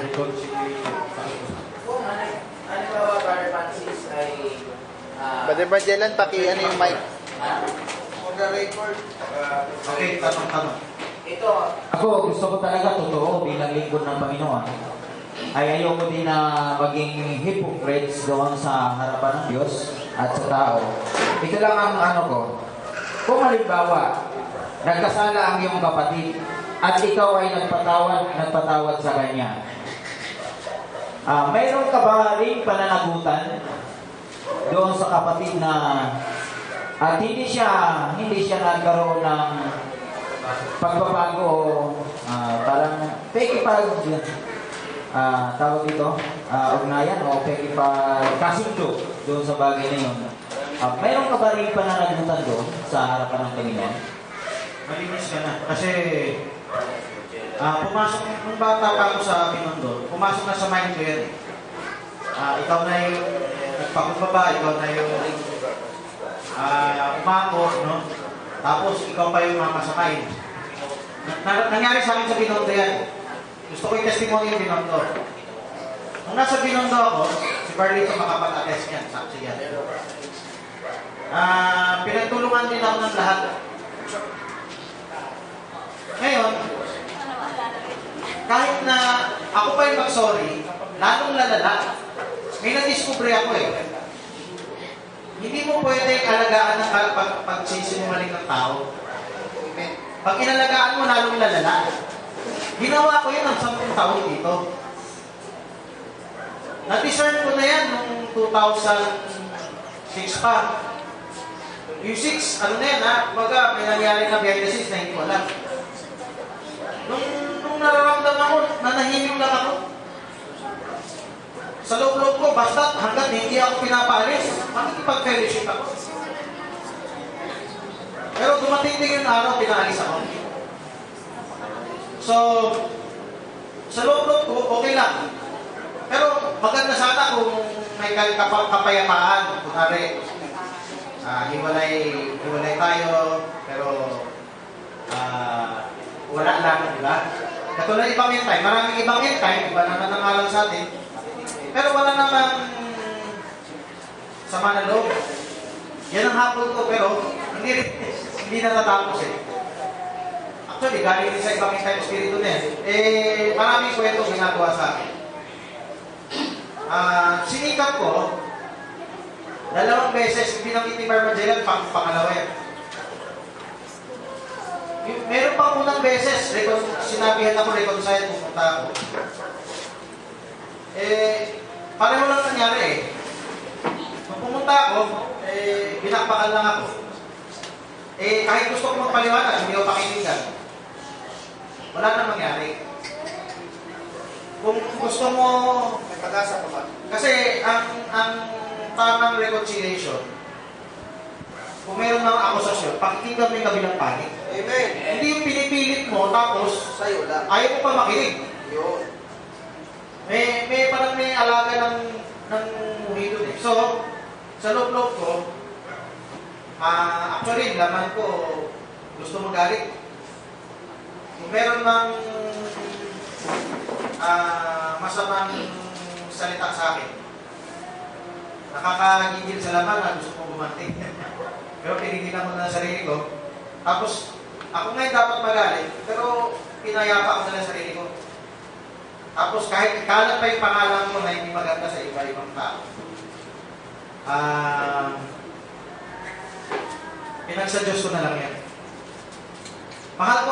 reconciliation. Kung ano ba, Brother Francis, ay... Brother Marjelan, ano yung mic? For the record. Okay, tanong. Ito. Ako, gusto ko talaga totoo bilang lingkod ng Panginoon. Ay ayoko din na maging hypocrites doon sa harapan ng Diyos at sa tao. Ito lang ang ano ko. Kung halimbawa, nagkasala ang iyong kapatid at ikaw ay nagpatawad sa kanya. Mayroon ka ba rin pananagutan doon sa kapatid na at hindi siya nagkaroon ng pagbabago, parang tawag dito, ugnayan o kasundo doon sa bagay na yun. Mayroon ka ba rin pananagutan doon sa harapan ng Panginoon? Malinis ka na. Kasi, pumasok, nung bata pa ako sa Binondo, pumasok na sa mind ko yan. Ikaw na yung nagpakumbaba, ikaw na yung umako, no? Tapos, ikaw pa yung mamasakay. Nangyari sa akin sa Binondo yan. Gusto ko yung testimony yung Binondo. Nung nasa Binondo ako, si Barlito makapag-attest yan, saksi yan. Pinagtulungan din ako ng lahat. Ngayon, kahit na ako pa yung mag-sorry, lalong lalala, may nadiscover ako eh. Hindi mo pwede alagaan ng pagsisinungaling ng tao. Pag inalagaan mo, lalong lalala. Ginawa ko yun ng 10 taon dito. Na-discern ko na yan noong 2006 pa. Yung 6, ano na yan ha? Kumbaga, may nangyari na behind the scenes na hindi ko alam. Nung nararamdaman ko, nanahimik lang ako. Sa loob-loob ko, basta hanggang hindi ako pinapaalis, makikipag-fellowship ako. Pero dumating din yung araw, pinaalis ako. So, sa loob-loob ko, okay lang. Pero maganda sana kung may kapayapaan. Kunwari, hiwalay tayo, pero wala lang, di ba? Katulad ibang end time, maraming ibang end time, iba naman ang alam sa atin. Pero wala namang sama na loob. Yan ang hapon ko, pero hindi natatapos eh. Actually, galing din sa ibang end time spirito na yan. Maraming kwento ginagawa sa akin. Sinikap ko, 2 beses, binanggit ni Marmajelan, pangalawa yan. Meron pang unang beses, sinabihan ako, reconcile, pumunta ako. Pareho lang nangyari eh. Nung pumunta ako, binakbakan lang ako. Kahit gusto ko magpaliwanag, hindi ako pakinggan. Wala nang mangyari. Kung gusto mo, may pag-asa pa ba? Kasi ang tamang reconciliation, kung mayroon ng akusasyon, pakikinggan mo yung kabilang panig. Amen. Hindi yung pinipilit mo, tapos Sa'yo lang. ayaw mo pa makinig. Yun. Parang may alaga ng muhilo eh. So, sa loob-loob ko, actually, laman ko, gusto magalit. Kung meron ng masamang salita sa akin, nakakagigil sa laman na gusto ko bumanting. Pero pinigilan ko na sarili ko. Tapos, ako ngayon dapat magalit, pero pinayapa ko na sarili ko. Tapos, kahit kalat pa yung pangalan ko na hindi maganda sa iba-ibang tao, pinagsadyos ko na lang yan. Mahal ko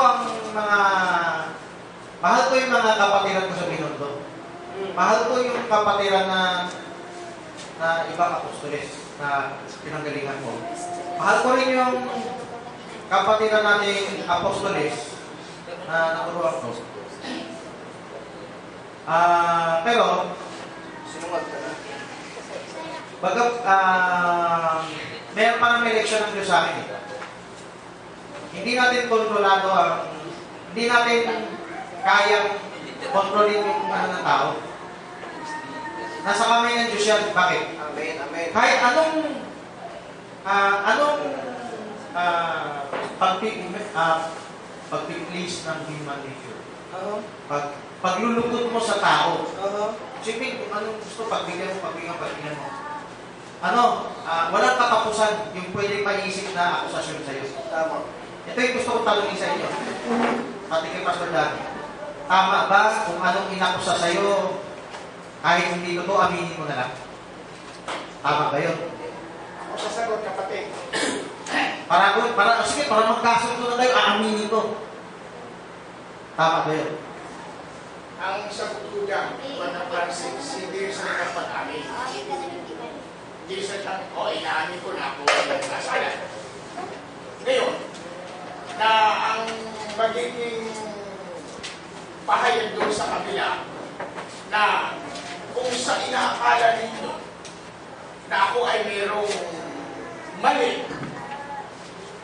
yung mga kapatiran ko sa Binondo. Mahal ko yung kapatiran na ibang apostoles na pinanggalingan ko. Mahal ko rin yung kapatiran nating apostoles na naturuan ko. Pero, Sinungat ka na. meron pa ng eleksyon ng Diyos sa akin. Hindi natin kontrolado hindi natin kayang kontrolin yung ng tao. Nasa kamay ng Diyos yan. Bakit? Amen, amen. Kahit anong pagpiplease ng human nature. paglulugod mo sa tao. Sipin kung anong gusto, pagbigyan mo. Walang katapusan yung pwede maisip na akusasyon sa'yo. Tama. Ito yung gusto ko talungin sa inyo. Pati kay Pastor Dani. Tama ba kung anong inakusa sa'yo, kahit hindi totoo, aminin mo na lang? Tama ba yun? Ako sasagot, kapatid. Sige, para magkasundo na kayo, aaminin ko. Tama ba yun? Ang sagot ko dyan, Juan Francis, hindi sa nakapag-amin. Hindi sa inaamin ko na ako ay nagkasalan. Ngayon, na ang magiging pahayag doon sa kabila na kung sa inaakala ninyo na ako ay mayroong mali,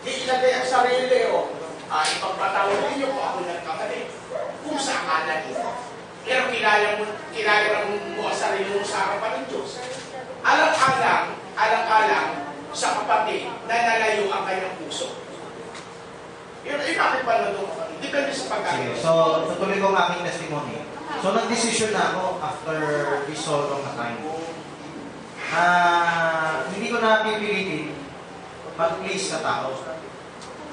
di ilagay ang sarili o ipagpatawad ninyo kung ako nagkamali. Kung sa akala ninyo. Pero kilala mo ang sarili mo sa harapan ng Diyos. Alang-alang sa kapatid na nalayo ang kanyang puso. Yun ay bakit pala doon. Depende sa Sige, pagkakas. so tutuloy ko ang aking testimony. So nag-decision na ako after this so long na time. Hindi ko na pipilitin mag-please sa tao.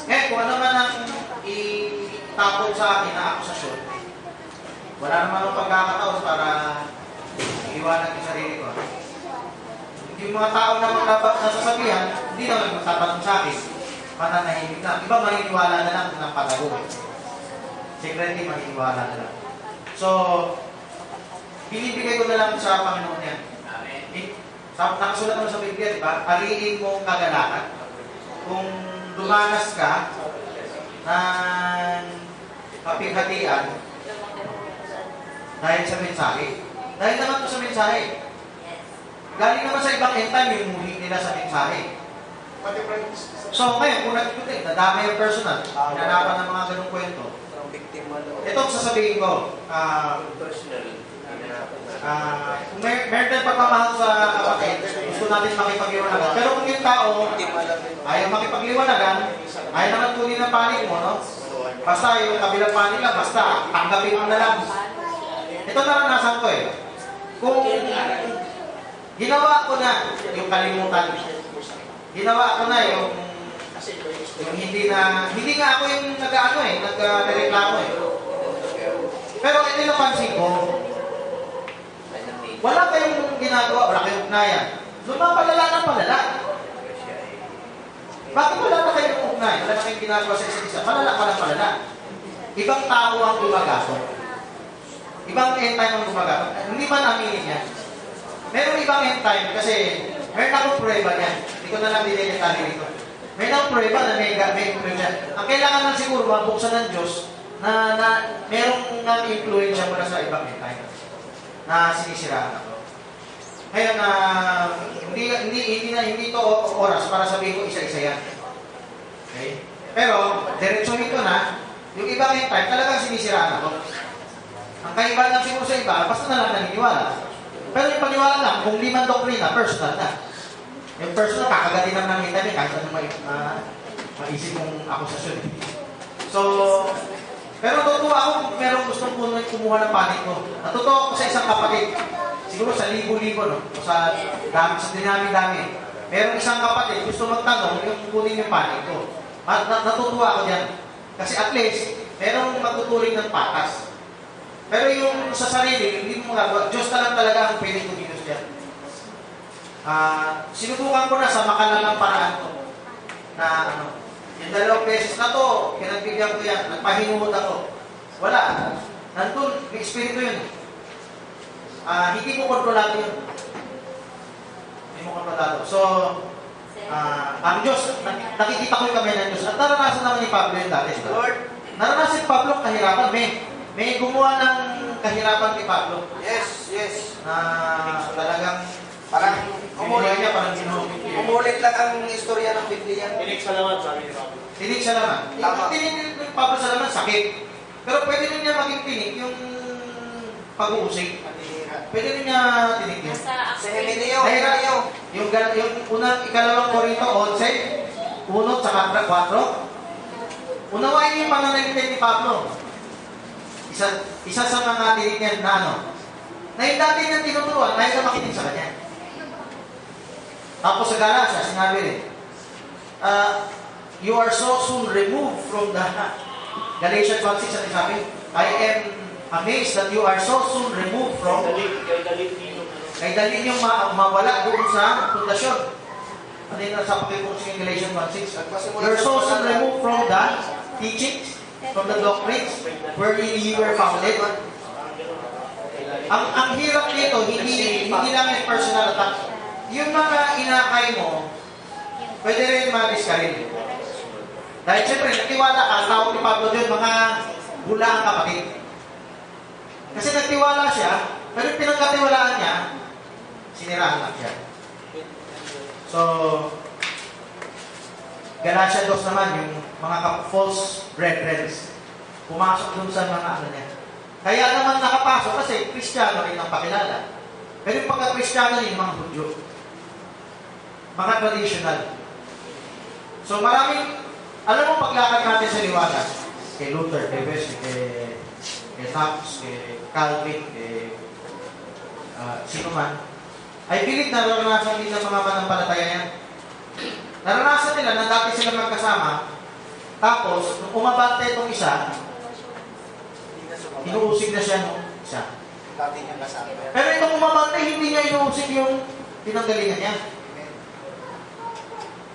Kung ano man ang itapon sa akin na akusasyon, wala naman ang pagkakataon para iwanan yung sarili ko. Yung mga tao na nasasabihan, hindi naman magtatanong sa akin, mananahimik lang. Iba maniniwala na lang ng patago. Secretly, maniniwala na lang. So, binibigay ko na lang sa Panginoon yan. Nakasulat naman sa Biblia, di ba? Ariin mo kagalakan. Kung dumanas ka ng kapighatian dahil sa mensahe. Dahil naman ito sa mensahe. Galing naman sa ibang end time yung muli nila sa mensahe. So ngayon, kung nag-ikutin, nadama yung personal, hinanapan ng mga ganong kwento. Ito ang sasabihin ko, kung meron tayong pagmamahal sa kapatid, gusto natin makipagliwanagan. Pero kung yung tao ayaw makipagliwanagan, ayaw naman kunin ang panig mo, no? Basta yung kabilang panig lang, basta tanggapin mo na lang. Ito naranasan ko eh. Kung ginawa ko na yung kalimutan, ginawa ko na yung hindi nga ako yung nag-reklamo eh. Pero ito yung napansin ko, wala kayong ginagawa, wala kayong ugnayan. Lumapalala ng palala. Bakit wala na kayong ugnayan? Wala na kayong ginagawa sa isa't isa. Palala pa ng palala. Ibang tao ang gumagaso. Ibang end time ang gumagaso. Hindi man aminin yan. Meron ibang end time kasi meron akong prueba niyan. Hindi ko na lang dinetali rito. Meron akong prueba na may prueba niyan. Ang kailangan lang siguro mabuksan ng Diyos na merong influensya mula sa ibang end time na sinisiraan ako. Kaya na hindi to oras para sabihin ko isa-isa yan. Okay? Pero diretsuhin ko na yung ibang end time talagang sinisiraan ako. Ang kaibahan lang siguro sa iba, basta na lang naniniwala. Pero yung paniwala lang, kung limang doktrina, personal na. Yung personal, kakagatin naman ng hintabi kahit anong maisip mong akusasyon. So, pero natutuwa ako kung merong gustong kumuha ng panig ko. Natutuwa ako sa isang kapatid. Siguro sa libo-libo, no? O sa dinami-dami. Merong isang kapatid, gusto magtanong yung kunin yung panig ko. Natutuwa ako dyan. Kasi at least, merong magtuturing ng patas. Pero yung sa sarili, hindi mo magagawa. Diyos na lang talaga ang pwedeng kumilos dyan. Sinubukan ko na sa makalangang paraan ko. Na yung 2 beses na to, pinagbigyan ko yan, nagpahinuhod ako. Wala. Nandun, may espiritu yun. Hindi mo kontrolado yun. Hindi mo kontrolado. So, ang Diyos, nakikita ko yung kamay ng Diyos. At naranasan naman ni Pablo yun dati. Lord, Naranasan ni Pablo ang kahirapan. May gumawa ng kahirapan kay Pablo. yes. Talagang Parang umulit niya, parang ginuhog. umulit lang ang istorya ng Biblia. Tinig sa laman. Tama. Yung tinig ng Pablo sa laman, sakit. Pero pwede rin niya maging tinig yung pag-uusig. Pwede rin niya tinig yun. Sa Himeneo. Yung ikalawang Korinto 11, 1 tsaka 4. Unawain yung pananalitin ni Pablo. isa sa mga dirigyan na ano, na yung dati niyang tinuturuan, ayaw na makinig sa kanya. Tapos sa Galatia, sinabi rin, you are so soon removed from the Galatians 1:6 at sabi, I am amazed that you are so soon removed from kay dali niyong mawala doon sa pundasyon. Ano yung nasa pakipurso yung Galatians 1:6? You're so soon removed from the teachings, from the doctrines, wherein you were founded. Ang hirap nito, hindi lang yung personal attack. Yung mga inakay mo, pwede rin ma-discourage. Dahil siyempre, nagtiwala ka, ang tawag ni Pablo doon, mga bula ang kapatid. Kasi nagtiwala siya, pero yung pinagkatiwalaan niya, siniraan lang siya. So, Galatia 2 naman, yung mga false brethren, pumasok dun sa mga ano niya. Kaya naman nakapasok kasi Kristiyano rin ang pakilala. Pero yung pagka-Kristiyano rin, mga Hudyo. Mga traditional. So maraming, alam mo paglakad natin sa liwanag, kay Luther, kay Wesley, kay Knox, kay Calvin, kay sino man, I believe na naranasan din ng mga manampalataya yan. Naranasan nila na dati sila magkasama, tapos, nung umabante itong isa, inuusig na siya nung isa. Pero itong umabante, hindi niya inuusig yung pinanggalingan niya.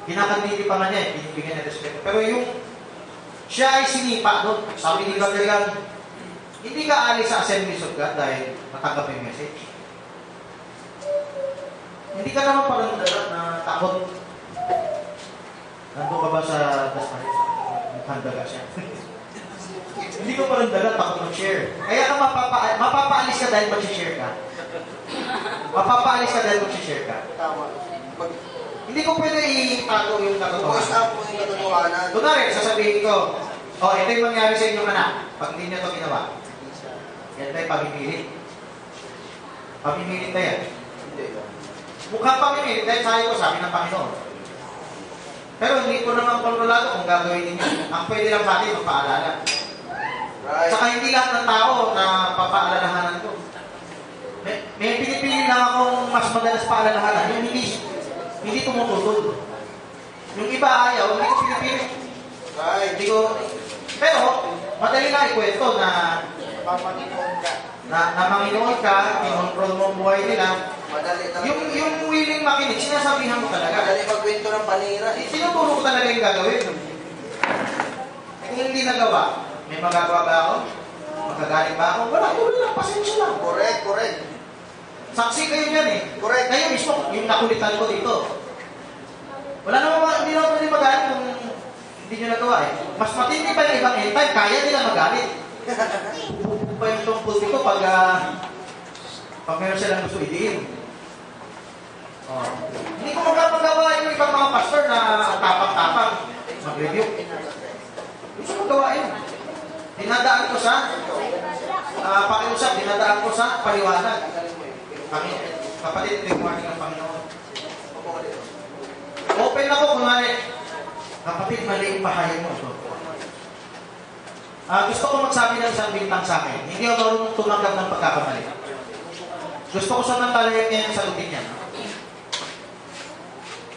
Kinakandili pa nga niya, binibigyan niya respeto. Pero yung siya ay sinipa doon. Sabi ni Brother, hindi ka alis sa Assemblies of God dahil matanggap yung message. Hindi ka naman parang na takot. Nandun ka ba sa Dasmaris? Handaga siya. Hindi ko parang dagat, takot mag-share. Kaya ka mapapaalis ka dahil mag-share ka. Mapapaalis ka dahil mag-share ka. Hindi ko pwede itago yung katotohanan. Kunwari, sasabihin ko, ito yung mangyari sa inyong anak pag hindi niya ito ginawa. Yan tayo pamimilit. Pamimilit na yan. Mukhang pamimilit dahil sabi ko, sabi ng Panginoon. Pero hindi ko naman kontrolado kung gagawin ninyo. Ang pwede lang sa atin, magpaalala. Right. Saka hindi lahat ng tao na papaalalahanan ko. May pinipili lang akong mas madalas paalalahanan. Yung hindi tumututol. Yung iba ayaw, hindi ko pinipili. Right. Hindi ko, pero, madali na ikwento na Manginoon ka, kinontrol mo ang buhay nila. Madali na. Yung willing makinig, sinasabihan mo talaga. Madali magkwento ng panira. Sinuturo ko talaga yung gagawin. Kung hindi nagawa, may magagawa ba ako? Magagaling ba ako? Wala, tuloy lang, pasensya lang. Correct. Saksi kayo yan eh. Correct. Kayo mismo, yung nakulitan ko dito. Wala naman, hindi naman pwede magalit kung hindi nyo nagawa eh. Mas matindi pa yung ibang time, kaya nila magalit. Pa yung tungkol dito pag meron silang gusto idiin. Hindi ko magagawa yung ibang mga pastor na tapang-tapang mag-review. Gusto ko gawain. Dinadaan ko sa pakiusap, dinadaan ko sa paliwanag. Kapatid, ito yung warning ng Panginoon. Open ako, kunwari, kapatid, mali yung pahayag mo. Gusto ko magsabi ng isang bintang sa akin. Hindi ako marunong tumanggap ng pagkakamali. Gusto ko samantalayan niya yung sagutin niya.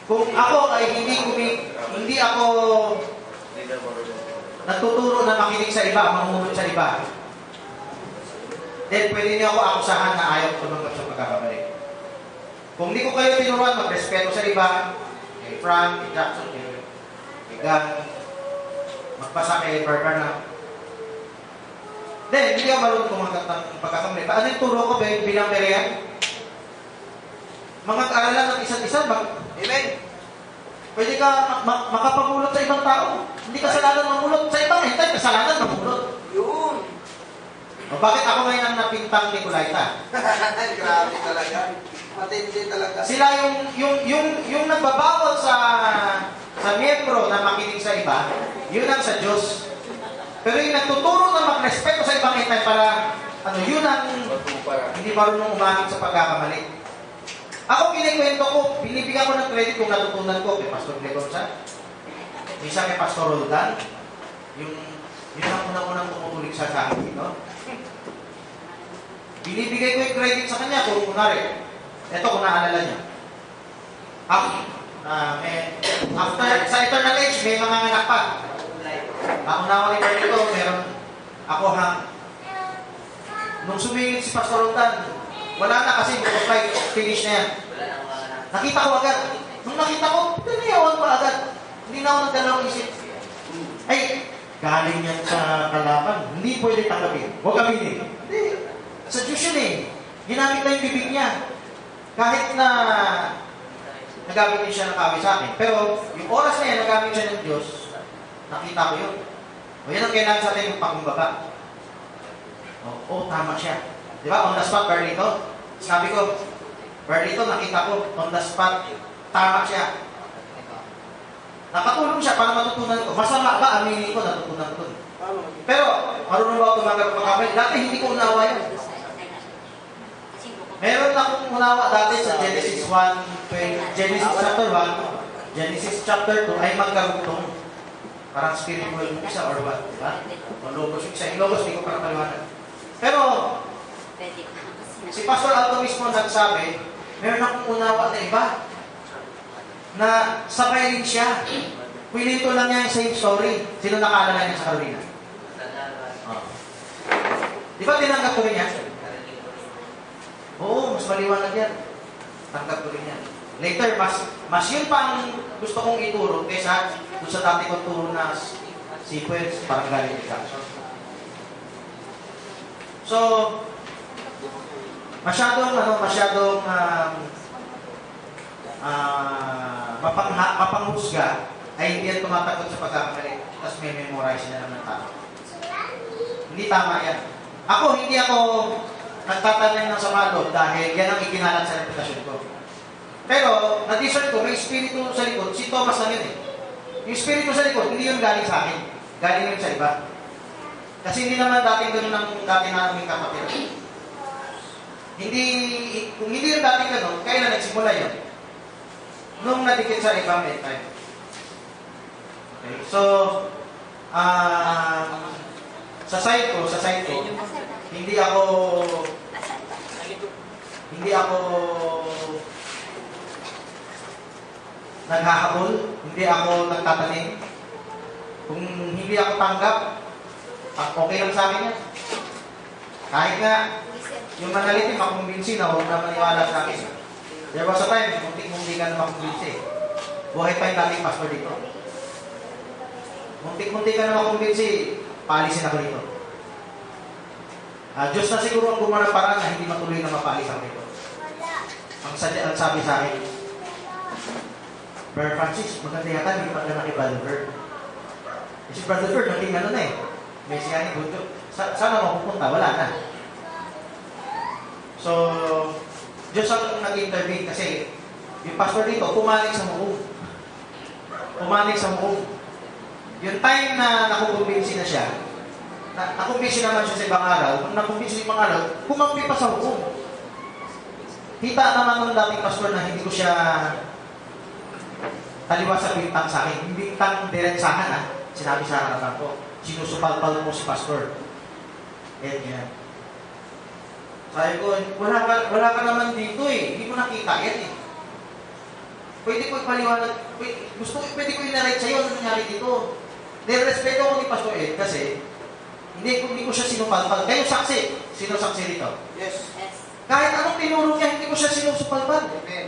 Kung ako ay hindi ako natuturo na makinig sa iba, mamunod sa iba, then pwede niyo ako akusahan na ayaw tumanggap sa pagkakamali. Kung hindi ko kayo tinuruan, magrespeto sa iba, kay Frank, kay Jackson, kay Gan, magpasa kay Barbara, then, hindi ako marunong tumanggap ng pagkakamali. Paano yung turo ko bilang Berean? Mag-aralan ng isa't isa. Amen. Pwede ka makapamulot sa ibang tao. Hindi kasalanan mamulot sa ibang. Hindi kasalanan mamulot. Yun. O bakit ako ngayon ang napintang Nicolaita? Grabe talaga. Matindi talaga. Sila yung nagbabawal sa miyembro na makinig sa iba, yun ang sa Diyos. Pero yung nagtuturo na magrespeto sa ibang itay para, yun ang hindi marunong umamit sa pagkakamali. Ako, kinikwento ko, binibigyan ko ng credit kung natutunan ko kay Pastor Legonza, minsan kay Pastor Roldan, yung ang unang-unang tumutulig sa akin dito. Binibigay ko yung credit sa kanya kung kunwari. Ito kung naalala niya. After, sa eternal age, may mga anak pa. Naunawa ni Marlito, meron ako nung sumingit si Pastor Roldan, wala na kasi flight finish na yan. Nakita ko agad. Nung nakita ko, tinayawan ko agad. Hindi na ako nagdalawang isip. Ay, galing yan sa kalaban. Hindi pwede tanggapin. Huwag aminin. Hindi. Sa Diyos yun eh. Ginamit na yung bibig niya. Kahit na nagamit din siya ng kawin sa akin. Pero yung oras na yan, nagamit siya ng Diyos, nakita ko yun. O yan ang kailangan sa atin yung pakumbaba. Tama siya. Di ba? On the spot, Barlito. Sabi ko, Barlito, nakita ko, on the spot, tama siya. Nakatulong siya para matutunan ko. Masama ba? Aminin ko, natutunan ko. Pero, marunong ba ako tumanggap ng pagkakamali? Dati hindi ko unawa yun. Meron akong unawa dati sa Genesis 1, Genesis chapter 1, Genesis chapter 2 ay magkarugtong. Parang spiritual yung isa or what, di ba? O logos yung isa. Yung logos, hindi ko parang maliwanag. Pero, si Pastor Alto mismo nagsabi, meron akong unawa na iba na sabay rin siya. Kwinito lang niya yung same story. Sino nakaalala niya sa Carolina? Di ba tinanggap ko rin niya? Oo, mas maliwanag yan. Tanggap ko rin yan. Later, mas yun pa ang gusto kong ituro kaysa doon sa dati kong turo na sequence, parang galing reduction. So, masyadong mapanghusga ay hindi yan tumatakot sa pagkakamali tapos may memorize na naman tao. Hindi tama yan. Hindi ako nagtatanay ng sama loob dahil yan ang ikinalat sa reputasyon ko. Pero, na-discern ko, may espiritu sa likod. Si Thomas lang yun eh. Yung espiritu sa likod, hindi yun galing sa akin. Galing yun sa iba. Kasi hindi naman dating ganun ang dati naming kapatid. Kung hindi yung dating ganun, kailan nagsimula yun? Nung nadikit sa iba may time. Okay, so, sa side ko, hindi ako naghahabol, hindi ako nagtatanim. Kung hindi ako tanggap, okay lang sa akin yan. Kahit nga, yung manalitin, makumbinsi na huwag na maniwala sa akin. There was a time, muntik-muntik ka na makumbinsi. Buhay pa yung dating pastor dito. Muntik-muntik ka na makumbinsi, paalisin ako dito. Diyos na siguro ang gumawa ng paraan na hindi matuloy na mapaalis ako dito. Ang sabi sa akin, Brother Francis, maganda yata, hindi pa na kay Brother Bird. Si Brother Bird, naging ano na eh. May siyani, buto. Sana mapupunta, wala na. So, Diyos ang nag-intervene kasi yung pastor dito, pumanig sa muong. Pumanig sa muong. Yung time na nakukumbinsi na siya, nakumbinsi naman siya sa ibang araw, kung nakumbinsi sa ibang araw, kumampi pa sa muong. Kita naman ng dating pastor na hindi ko siya taliwas sa bintang sa akin. Yung bintang diretsahan sinabi sa harapan ko, sinusupalpal mo si pastor. Yan. Sabi ko, wala ka naman dito eh. Hindi ko nakita yan eh. Pwede ko ipaliwanag, pwede ko i-narrate sa'yo ano nangyari dito. Nirespeto ko ni Pastor Ed kasi hindi ko siya sinupalpal. Kayo saksi. Sino saksi dito? Yes. Kahit anong tinuro niya, hindi ko siya sinusupalpal. Amen.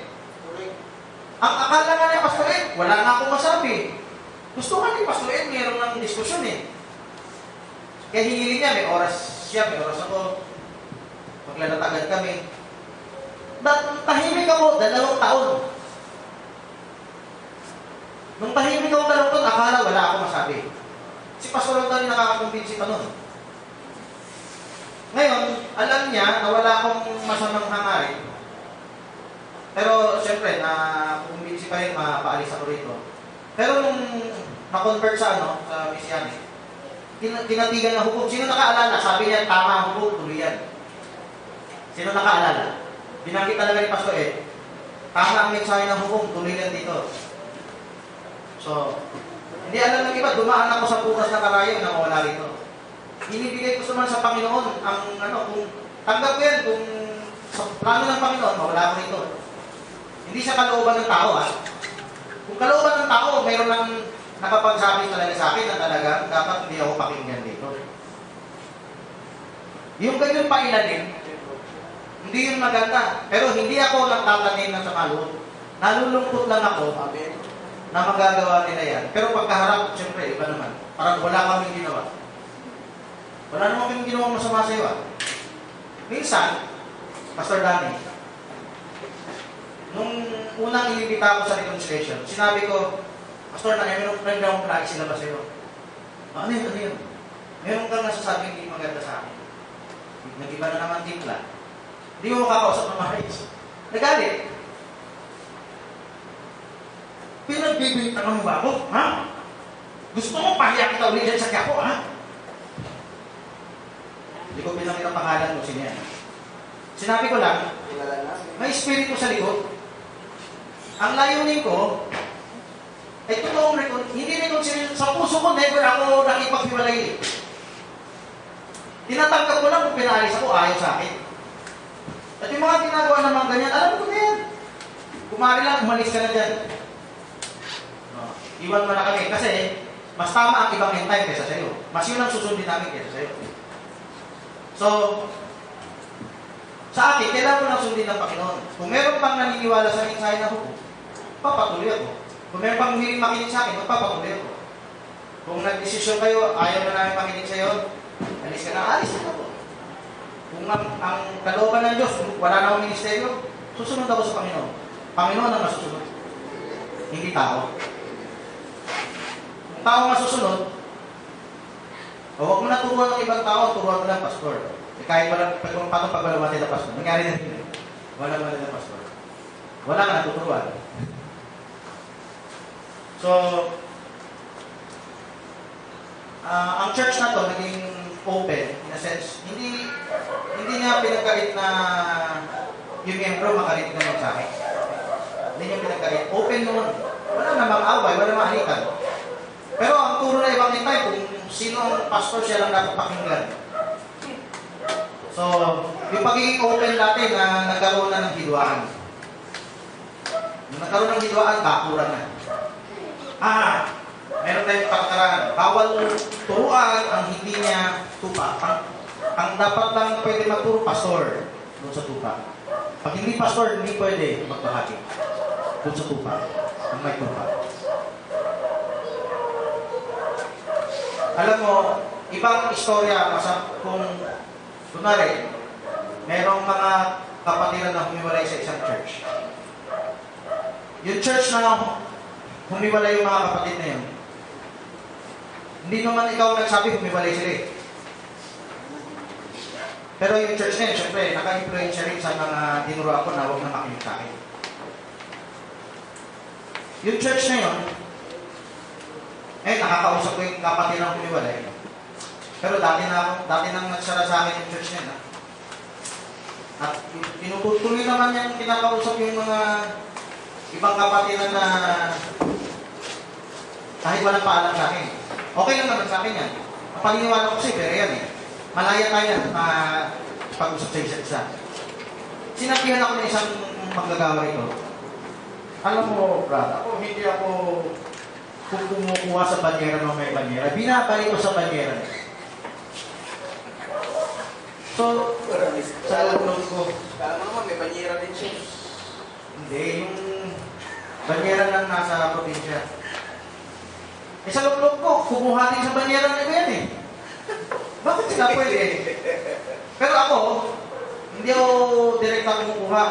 Ang akala nga niya, Pastor Ed, wala na akong masabi. Gusto nga ni Pastor Ed, mayroon ng diskusyon eh. Kaya hingilin niya, may oras siya, may oras ako. Maglalatagan kami. Tahimik ako, 2 taon. Nung tahimik ako 2 taon, akala wala akong masabi. Si Pastor Rondan nakakakumbinsi pa nun. Ngayon, alam niya na wala akong masamang hangarin. Pero, siyempre, nakukumbinsi pa rin, mapaalis ako rito. Pero nung na-convert sa Messianic, tinatigan na hukom. Sino nakaalala? Sabi niya, tama ang hukom, tuloy yan. Sino nakaalala? Binanggit talaga ni Pastor Ed, tama ang mensahe ng hukom, tuloy yan dito. So, hindi alam ng iba, dumaan ako sa butas na karayom na wala rito. Inibigay ko naman sa Panginoon ang kung Tanggap ko yan kung sa plano ng Panginoon, mawala ko rito. Hindi sa kalooban ng tao, ha? Kung kalooban ng tao, mayroon lang nakapagsabi talaga sa akin na talaga dapat hindi ako pakinggan dito. Yung ganyan pailalim, hindi yun maganda. Pero hindi ako nagtatanim ng sama loob. Nalulungkot lang ako na magagawa nila yan. Pero pagkaharap, siyempre, iba naman. Parang wala kaming ginawa. Wala naman kaming ginawa masama sa iyo. Minsan, Pastor Danny, nung unang inibita ko sa reconciliation, sinabi ko, Pastor, meron akong naisilabas sa iyo. Ano yun? Ano yun? Meron kang nasasabing hindi maganda sa akin. Nag-iba na naman timpla. Hindi mo makakausap ng marriage. Nagalit. Pinagbibintangan mo ba ako? Ha? Gusto mo pahiya kita ulit dyan sa Quiapo, ha? Hindi ko pinakita pangalan mo, sino yan. Sinabi ko lang, may espiritu sa likod. Ang layunin ko, ay totoong hindi reconciliation. Sa puso ko, never ako nakipaghiwalay. Tinatanggap ko lang kung pinaalis ako, ayaw sa akin. At yung mga ginagawa naman ganyan, alam ko na yan. Kumari lang, umalis ka na dyan. No. Iwan mo na kami. Kasi, mas tama ang ibang end time kaysa sa'yo. Mas yun ang susundin namin kaysa sa'yo. So, sa akin, kailangan ko lang sundin ng Panginoon. Kung meron pang naniniwala sa mensahe na hukom, papatuloy ako. Kung meron pang hiling makinig sa akin, magpapatuloy ako. Kung nag-desisyon kayo, ayaw na namin makinig sa'yo, alis ka na, alis na ako. Kung ang kalooban ng Diyos, wala na akong ministeryo, susunod ako sa Panginoon. Panginoon ang masusunod. Hindi tao. Kung tao masusunod, o huwag mo na turuan ng ibang tao, turuan mo lang pastor. Eh, kahit paano pag walamati na pastor. Nangyari na rin. Walamati na pastor. Wala ka natuturuan. So, ang church na to naging open in a sense. Hindi niya pinagkalit na yung miyembro makalit naman sa akin. Hindi niya pinagkalit. Open noon. Wala namang away, wala namang halikan. Pero ang turo na ibang time, kung sino ang pastor, siya lang dapat pakinggan. So, yung pagiging open natin na nagkaroon na ng hidwaan. Nung nagkaroon ng hidwaan, bakuran na. Meron tayong pagkaraan. Bawal turuan ang hindi niya tupa. Ang dapat lang pwede magturo, pastor, doon sa tupa. Pag hindi pastor, hindi pwede magbahagi doon sa tupa. Ang may tupa. Alam mo, ibang istorya kung kunwari, merong mga kapatiran na humiwalay sa isang church. Yung church na humiwalay yung mga kapatid na yun, hindi naman ikaw nagsabi humiwalay sila eh. Pero yung church na yun, syempre, naka-influensya rin sa mga dinuro ako na huwag na makinig sa akin. Yung church na yun, nakakausap ko yung kapatid ng humiwalay. Pero dati nang nagsara sa akin yung church na yun. At tinutuloy naman yung kinakausap yung mga ibang kapatiran na kahit walang paalam sa akin. Okay lang naman sa akin yan. Ang paniniwala ko kasi, pero yan eh. Malaya tayo pag-usap sa isa't isa. Sinabihan ako ng isang manggagawa rito. Alam mo, brad, hindi ako kung kumukuha sa banyera ng may banyera. Binabalik ko sa banyera. So, sa alam ko, Kala mo naman, may banyera din siya. hindi, yung banyera lang nasa probinsya. Eh sa loob ko, kumuha din sa banyera na yan eh. Bakit sila pwede? Pero ako, hindi ako direkta kumukuha.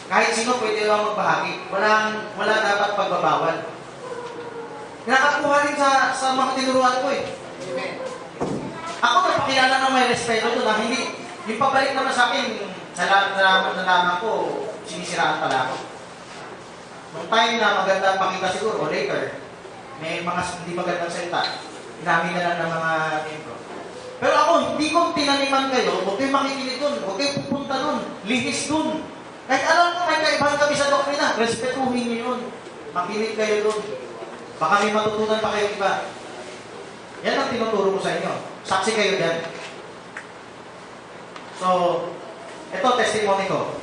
Kahit sino pwede lang magbahagi. Wala dapat pagbabawal. Nakakuha rin sa mga tinuruan ko eh. Ako napakilala na may respeto doon na hindi, yung pabalik naman sa akin, sa nalaman ko, sinisiraan pala ako. Nung time na maganda ang pakita siguro, o later, may mga hindi magandang salita, inamin na lang ng mga membro. Pero ako, hindi ko tinaniman kayo, huwag kayo makikinig doon, huwag kayo pupunta doon, lihis doon. Kahit alam ko, may kaibahan kami sa doktrina, respetuhin niyo yun. Makinig kayo doon. Baka may matutunan pa kayo iba. Yan ang tinuturo ko sa inyo. Saksi kayo dyan. So, ito testimony ko.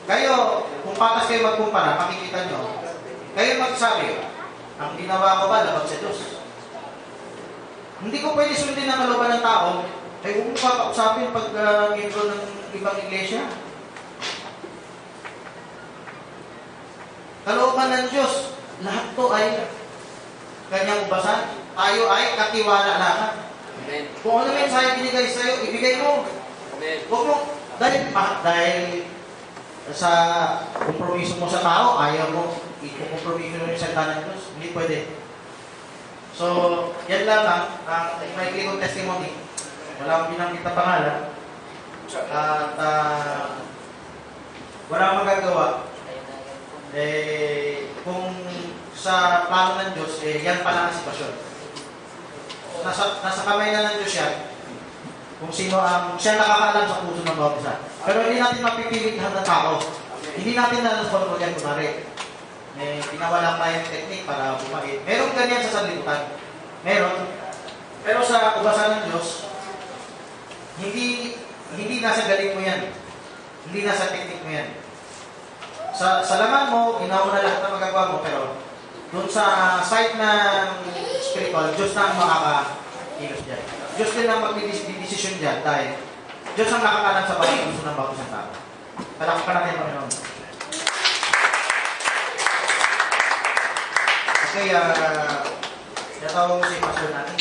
Kayo, kung patas kayo magkumpara, makikita nyo, kayo magsabi, ang ginawa ko ba labag sa Diyos? Hindi ko pwede sundin ang kalooban ng tao, ay huwag mo kakausapin pag intro ng ibang iglesia. Kalooban ng Diyos, lahat to ay kanyang ubasan. Tayo ay katiwala lamang. Amen. Kung ano mensahe binigay sa'yo, ibigay mo. Amen. Huwag mo, dahil sa kompromiso mo sa tao, ayaw mo, i-kompromiso mo yung salita ng Diyos. Hindi pwede. So, yan lang ang maikli kong testimony. Wala akong binanggit na pangalan. At wala akong magagawa. Kung sa plano ng Diyos, yan pala ang sitwasyon. Nasa kamay na ng Diyos yan. Kung sino ang siya nakakaalam sa puso ng bawat isa. Pero hindi natin mapipilit lahat ng tao. Hindi natin na-respond yan kunwari. Pinawalan tayo ng technique para bumait. Meron ganyan sa sanlibutan. Meron. Pero sa ubasan ng Diyos, hindi nasa galing mo yan. Hindi nasa technique mo yan. Sa laman mo, inauna lahat na magagawa mo, pero dun sa side ng spiritual, Diyos na ang makaka-ilos dyan. Diyos din ang mag-decision dyan dahil Diyos ang nakakalam sa bawat puso ng bawat isang tao. Palakpakan natin, Panginoon. Okay, natawag ko si pastor natin.